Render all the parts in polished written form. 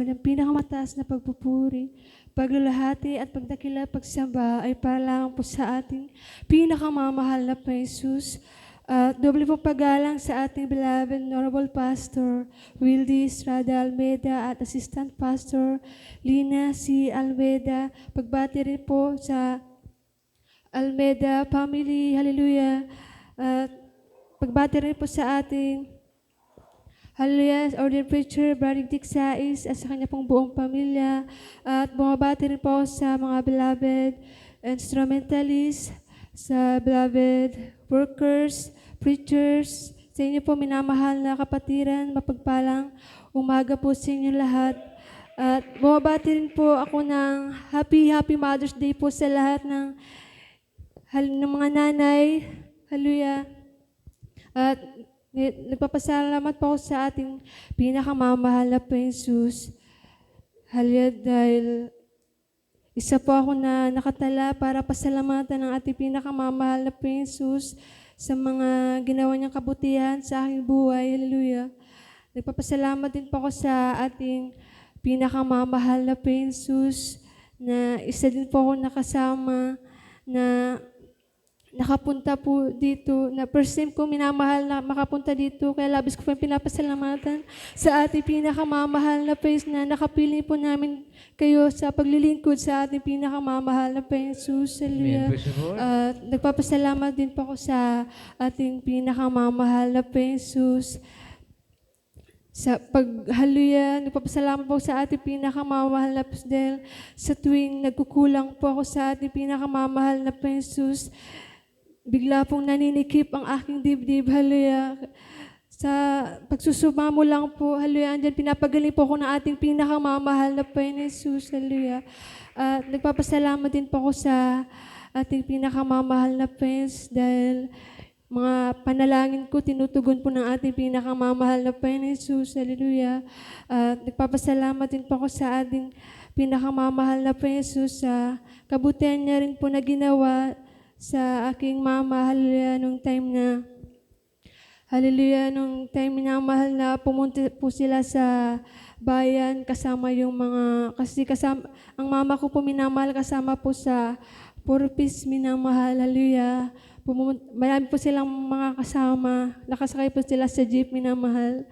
Ang pinakamataas na pagpupuri, paglulahati at pagdakila, pagsamba ay para lamang po sa ating pinakamamahal na Panginoong Jesus. Doble po paggalang sa ating beloved Honorable Pastor Wildy Estrada Almeida at Assistant Pastor Lina C. Almeida. Pagbati rin po sa Almeida family, hallelujah. Pagbati rin po sa ating hallelujah, Order Preacher, Brother Dick Sais, at sa kanya pong buong pamilya. At bumabati rin po sa mga beloved instrumentalists, sa beloved workers, preachers, sa inyo po minamahal na kapatiran, mapagpalang umaga po sa inyo lahat. At bumabati rin po ako ng Happy Mother's Day po sa lahat ng mga nanay. Hallelujah. At nagpapasalamat po ako sa ating pinakamamahal na Panginoong Jesus. Hallelujah, dahil isa po ako na nakatala para pasalamatan ng ating pinakamamahal na Panginoong Jesus sa mga ginawa niyang kabutihan sa aking buhay. Hallelujah. Nagpapasalamat din po ako sa ating pinakamamahal na Panginoong Jesus na isa din po ako nakasama na nakapunta po dito, na first time ko minamahal na makapunta dito, kaya labis ko po yung pinapasalamatan sa ating pinakamamahal na Panginoon na nakapili po namin kayo sa paglilingkod sa ating pinakamamahal na Panginoon Jesus. Hallelujah. Nagpapasalamat din po ako sa ating pinakamamahal na Panginoon Jesus. Sa paghaluya, nagpapasalamat po sa ating pinakamamahal na Pasdel sa tuwing nagkukulang po ako sa ating pinakamamahal na Panginoon Jesus. Bigla pong naninikip ang aking dibdib, hallelujah. Sa pagsusumamo lang po, hallelujah, andyan pinapagaling po ako ng ating pinakamamahal na Panginoon Jesus, hallelujah. At nagpapasalamat din po ako sa ating pinakamamahal na Panginoon dahil mga panalangin ko, tinutugon po ng ating pinakamamahal na Panginoon Jesus, hallelujah. At nagpapasalamat din po ako sa ating pinakamamahal na Panginoon Jesus sa kabutihan niya rin po na ginawa sa aking mama, hallelujah, nung time na mahal na pumunta po sila sa bayan kasama yung mga, kasi kasama, ang mama ko po minamahal kasama po sa Purpose minamahal, hallelujah. Marami po silang mga kasama, nakasakay po sila sa jeep minamahal.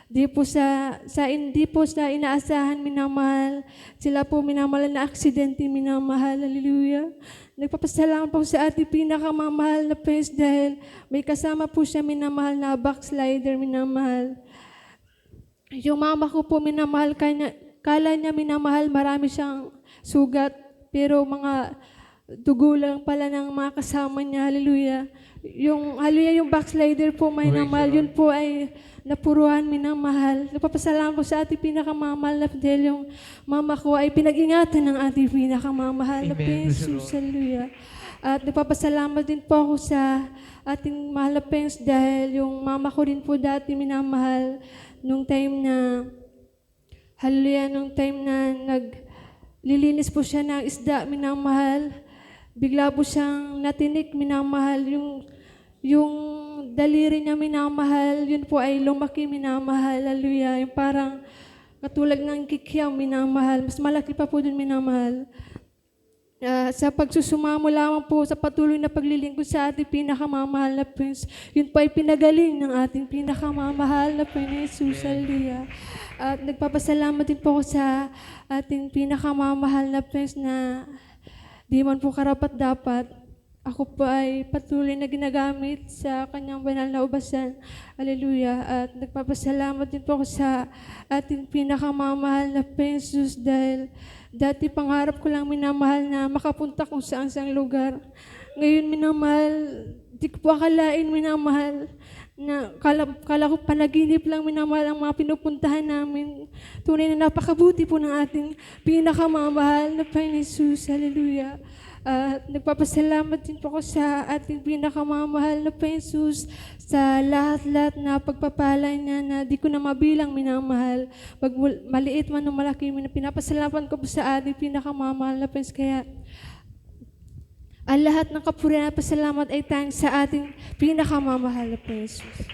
Hindi po sa inaasahan minamahal, sila po minamahal na aksidente minamahal, hallelujah. Nagpapasalamat po sa ating pinakamamahal na Panginoon dahil may kasama po siya minamahal na backslider minamahal. Yung mama ko po minamahal, kala niya minamahal, marami siyang sugat, pero mga dugo lang pala ng mga kasama niya, hallelujah. Yung backslider po minamahal, yun po ay napuruhan minamahal. Nagpapasalamat po sa ating pinakamamahal na dahil yung mama ko ay pinag-ingatan ng ating pinakamamahal na Panginoon Jesus, hallelujah. At nagpapasalamat din po ako sa ating mahal na Panginoon dahil yung mama ko din po dati minamahal nung time na, hallelujah, nung time na naglilinis po siya ng isda minamahal. Bigla po siyang natinik minamahal, yung daliri niya minamahal, yun po ay lumaki minamahal, hallelujah. Yung parang katulad ng kikiam minamahal, mas malaki pa po dun minamahal. Sa pagsusumamo lamang po sa patuloy na paglilingkod sa ating pinakamamahal na Prince, yun po ay pinagaling ng ating pinakamamahal na Panginoon Jesus, hallelujah. At nagpapasalamat din po ako sa ating pinakamamahal na Prince na di man po karapat-dapat, ako po ay patuloy na ginagamit sa kanyang banal na ubasan. Hallelujah. At nagpapasalamat din po ako sa ating pinakamamahal na Panginoon Jesus dahil dati pangarap ko lang minamahal na makapunta kung saan-saang lugar. Ngayon minamahal, di ko po akalain minamahal na kala ko panaginip lang minamahal ang mga pinupuntahan namin. Tunay na napakabuti po ng ating pinakamamahal na Panginoon Jesus. Hallelujah. Nagpapasalamat din po ako sa ating pinakamamahal na Panginoon Jesus sa lahat-lahat na pagpapala niya na di ko na mabilang minamahal. Pag maliit man o malaki, pinapasalamat ko po sa ating pinakamamahal na Panginoon. Kaya ang lahat ng kapurihan at pasalamat ay tayong sa ating pinakamamahal na Panginoon Jesus.